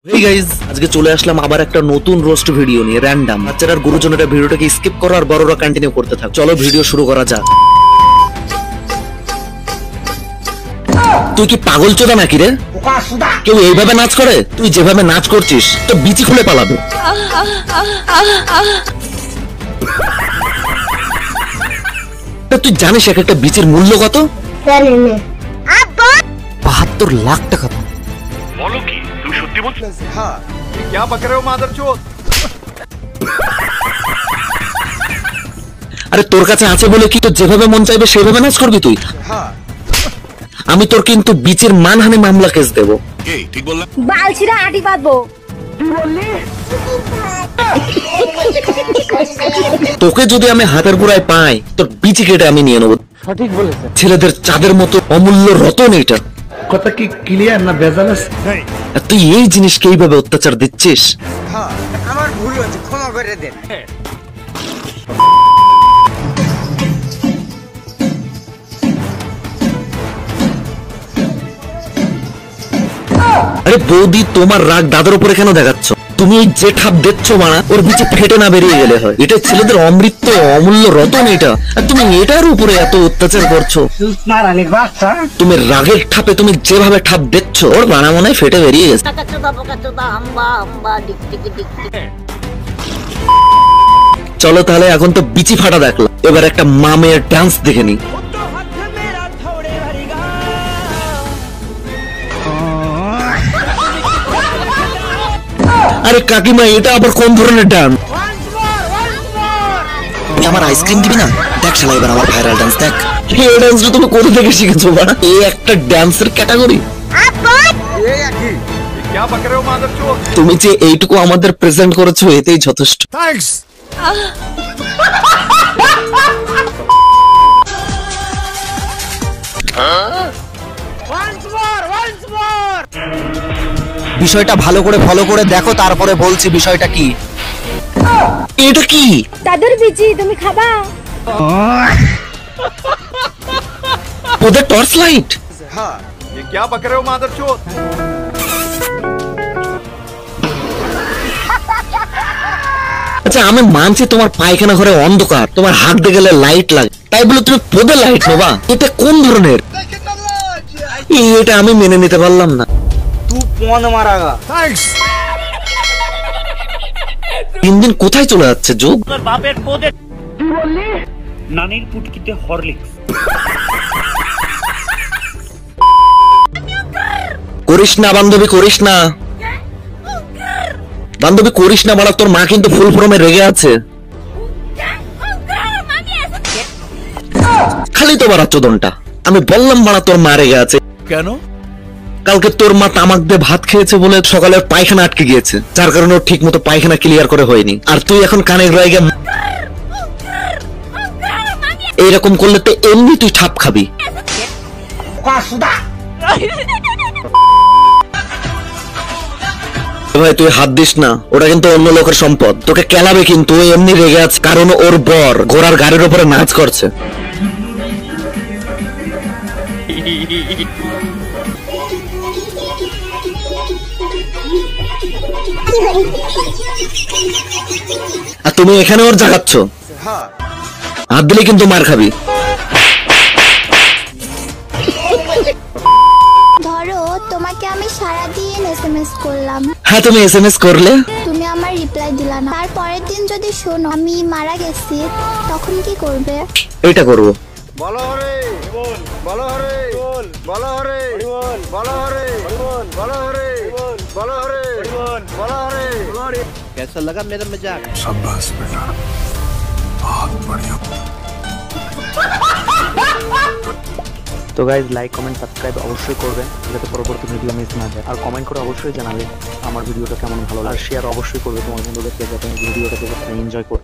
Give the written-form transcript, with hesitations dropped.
Hey guys, আজকে চলে আসলাম আবার একটা নতুন রোস্ট ভিডিও নিয়ে র্যান্ডম। বাচ্চারা গুরুজনেরা ভিডিওটাকে স্কিপ করো আর বড়রা কন্টিনিউ করতে থাক। চলো ভিডিও শুরু করা যাক। তুই কি পাগল চোদা নাকি রে? কেউ এইভাবে নাচ করে? তুই যেভাবে নাচ করছিস তো বিচি খুলে পালাবে। তুই জানিস এক একটা বিচির মূল্য কত? 72 লাখ টাকা। बोलो की तू सত্যি বলছিস? হ্যাঁ क्या बक रहे हो मादरचोद? আরে তোর কাছে আছে বলে কি তো যেভাবে মন চাইবে সেভাবে নাচ করবি তুই? হ্যাঁ আমি তোর কিন্তু বিচের মানহানি মামলা কেস দেব। এই ঠিক বললাম। বালছিরা আটি বাঁধবো। তোকে যদি আমি হাতের পুরায় পাই তোর বিচি কেটে আমি নিয়ে নেবো। সঠিক বলেছেন। ছেলেদের চাঁদের মতো অমূল্য রতন এটা। কথা কি ক্লিয়ার না ভেজাল আছে? আর তুই এই জিনিসকে এইভাবে অত্যাচার দিচ্ছিস? হ্যাঁ আমার ভুল হয়েছে, ক্ষমা করে দেন। আরে বৌদি, তোমার রাগ দাদার উপরে কেন দেখাচ্ছ? তুমি এই যে ঠাপ দিচ্ছ মানা ওর বিচে ফেটে না বেরিয়ে গেলে হয়। এটা ছেলেদের অমৃত অমূল্য রতন এটা, আর তুমি এটার উপরে এত অত্যাচার করছো। তুমি রাগের ঠাপে তুমি যেভাবে ঠাপ দিচ্ছ ওর বানা মনে হয় ফেটে বেরিয়ে গেছে। চলো তাহলে, এখন তো বিচি ফাটা দেখলাম, এবার একটা মামের ডান্স দেখে নি। আরে কাকিমা, এটা আবার কোন ধরনের ডান্স? তুই আমার আইসক্রিম দিবি না? দেখ শালা এবার আমার ভাইরাল ডান্স দেখ। এই ডান্সটা তুমি কোথা থেকে শিখেছো বাড়া? এই একটা ডান্সের ক্যাটাগরি। এই কি क्या बक रहे हो मादरचोद? তুমি যে এইটুকু আমাদের প্রেজেন্ট করেছো এতেই যথেষ্ট। थैंक्स। বিষয়টা ভালো করে ফলো করে দেখো, তারপরে বলছি বিষয়টা কি। এটা কি? তাদের বিচি তুমি খাবা? ওদের টর্চ লাইট। हाँ ये क्या बक रहे हो मादरचोद? আচ্ছা আমি মানছি তোমার পায়খানা ঘরে অন্ধকার, তোমার হাঁটতে গেলে লাইট লাগে, তাই বলে তুমি পোদে লাইট নেবা? এটা কোন ধরনের? এটা আমি মেনে নিতে পারলাম না। तू फोन मारागा। थैंक्स। দিন দিন কোথায় চলে যাচ্ছে যুগ? বাপের পোদে কি বললি? নানির পুটকিতে হরলিক্স। করিস না বান্ধবী, করিস না বান্ধবী, করিস না বাড়া। তোর মা কিন্তু ফুল ফর্মে রেগে আছে। খালি তো বাড়া চোদনটা। আমি বললাম বাড়া তোর মা রেগে আছে কেন? কালকে তোর মা তামাক দিয়ে ভাত খেয়েছে বলে সকালে পায়খানা আটকে গিয়েছে, যার কারণে ওর ঠিক মতো পায়খানা ক্লিয়ার করে হয়নি। আর তুই এখন কানে রয়ে এইরকম করলে তো এমনি তুই ঠাপ খাবি। ভাই তুই হাত দিস না, ওটা কিন্তু অন্য লোকের সম্পদ। তোকে কেলাবে কিন্তু, ও এমনি রেগে আছে কারণ ওর বর ঘোড়ার গাড়ির উপরে নাচ করছে। আর তুমি এখানে ওর জাগাচ্ছ, হ্যাঁ হাত দিলে কিন্তু মার খাবি। ধরো তোমাকে আমি সারাদিন এসএমএস করলাম, হ্যাঁ তুমি এসএমএস করলে, তুমি আমার রিপ্লাই দিলা না। তার পরের দিন যদি শোনো আমি মারা গেছি, তখন কি করবে? এটা করবো। বলো হরে বল, বলো হরে বল, বলো হরে বল, বলো হরে বল, বলো হরে বল, বলো হরে বল, বলো হরে। कैसा लगा मेरा मजाक? शाबाश बेटा बहुत बढ़िया। তো গাইজ লাইক কমেন্ট সাবস্ক্রাইব অবশ্যই করবেন যাতে পরবর্তী ভিডিও মিস না যায়। আর কমেন্ট করে অবশ্যই জানাবে আমার ভিডিওটা কেমন ভালো লাগে। আর শেয়ার অবশ্যই করবে তোমার বন্ধুদেরকে যাতে ভিডিওটাকে এনজয় করতে